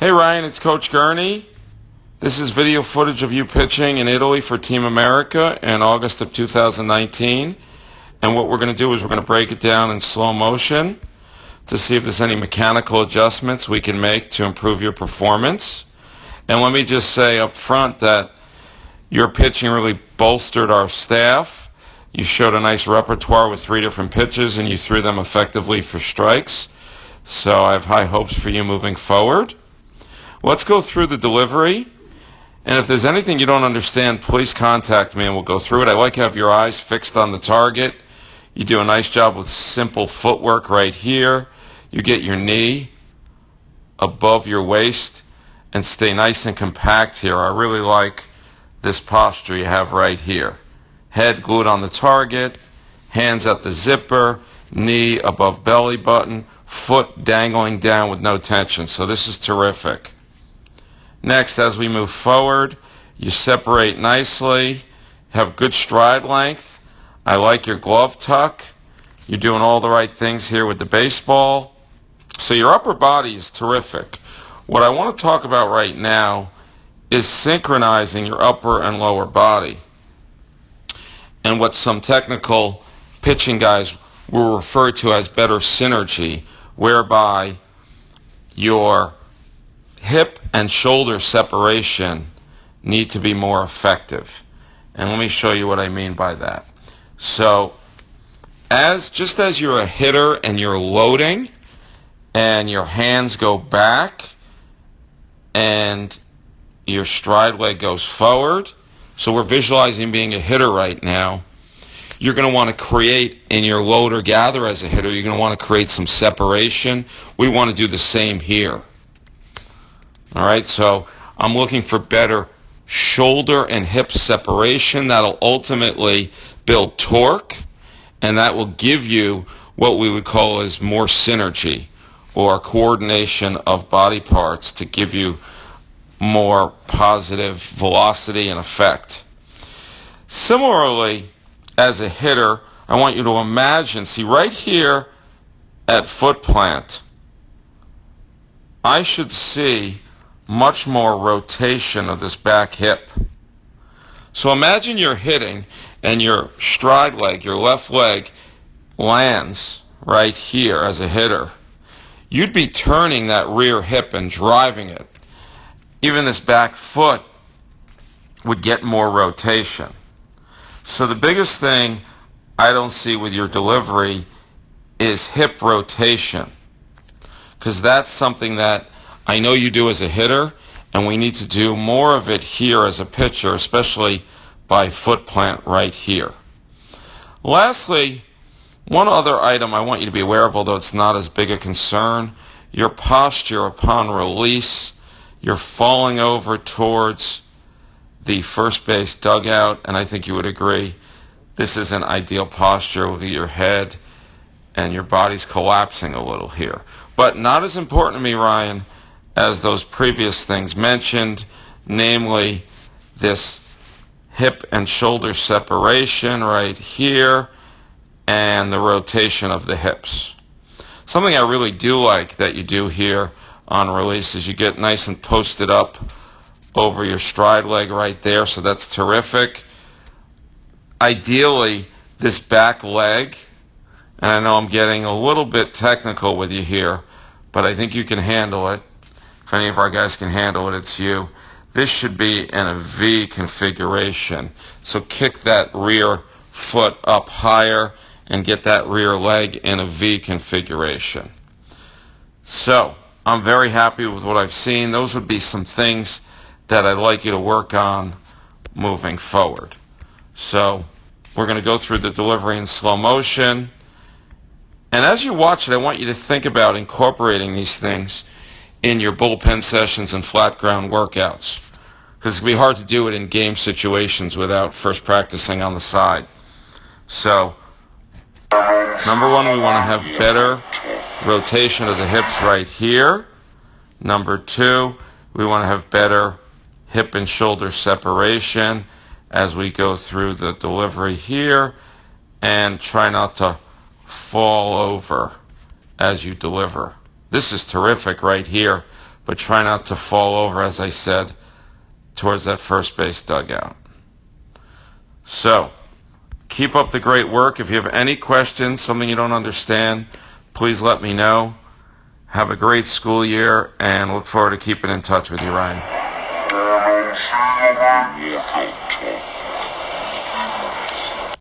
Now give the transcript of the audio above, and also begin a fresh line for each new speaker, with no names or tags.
Hey Ryan, it's Coach Gurney. This is video footage of you pitching in Italy for Team America in August of 2019. And what we're going to do is we're going to break it down in slow motion to see if there's any mechanical adjustments we can make to improve your performance. And let me just say up front that your pitching really bolstered our staff. You showed a nice repertoire with 3 different pitches and you threw them effectively for strikes. So I have high hopes for you moving forward. Let's go through the delivery, and if there's anything you don't understand, please contact me and we'll go through it. I like to have your eyes fixed on the target. You do a nice job with simple footwork right here. You get your knee above your waist and stay nice and compact here. I really like this posture you have right here. Head glued on the target, hands at the zipper, knee above belly button, foot dangling down with no tension. So this is terrific. Next, as we move forward, you separate nicely, have good stride length. I like your glove tuck. You're doing all the right things here with the baseball. So your upper body is terrific. What I want to talk about right now is synchronizing your upper and lower body. And what some technical pitching guys will refer to as better synergy, whereby your hip and shoulder separation need to be more effective. And let me show you what I mean by that. So just as you're a hitter and you're loading and your hands go back and your stride leg goes forward, so we're visualizing being a hitter right now, you're going to want to create in your load or gather as a hitter, you're going to want to create some separation. We want to do the same here. All right, so I'm looking for better shoulder and hip separation. That'll ultimately build torque, and that will give you what we would call as more synergy or coordination of body parts to give you more positive velocity and effect. Similarly, as a hitter, I want you to imagine, see right here at foot plant, I should see much more rotation of this back hip. So imagine you're hitting and your stride leg, your left leg, lands right here as a hitter. You'd be turning that rear hip and driving it. Even this back foot would get more rotation. So the biggest thing I don't see with your delivery is hip rotation, because that's something that I know you do as a hitter, and we need to do more of it here as a pitcher, especially by foot plant right here. Lastly, one other item I want you to be aware of, although it's not as big a concern, your posture upon release. You're falling over towards the first base dugout, and I think you would agree this is an ideal posture. Look at your head, and your body's collapsing a little here. But not as important to me, Ryan, as those previous things mentioned, namely this hip and shoulder separation right here and the rotation of the hips. Something I really do like that you do here on release is you get nice and posted up over your stride leg right there, so that's terrific. Ideally, this back leg, and I know I'm getting a little bit technical with you here, but I think you can handle it. If any of our guys can handle it, it's you. This should be in a V configuration. So kick that rear foot up higher and get that rear leg in a V configuration. So I'm very happy with what I've seen. Those would be some things that I'd like you to work on moving forward. So we're going to go through the delivery in slow motion. And as you watch it, I want you to think about incorporating these things in your bullpen sessions and flat ground workouts, because it can be hard to do it in game situations without first practicing on the side. So, number one, we want to have better rotation of the hips right here. Number two, we want to have better hip and shoulder separation as we go through the delivery here, and try not to fall over as you deliver. This is terrific right here but try not to fall over, as I said, towards that first base dugout. So, keep up the great work. If you have any questions, something you don't understand, please let me know. Have a great school year, and look forward to keeping in touch with you, Ryan.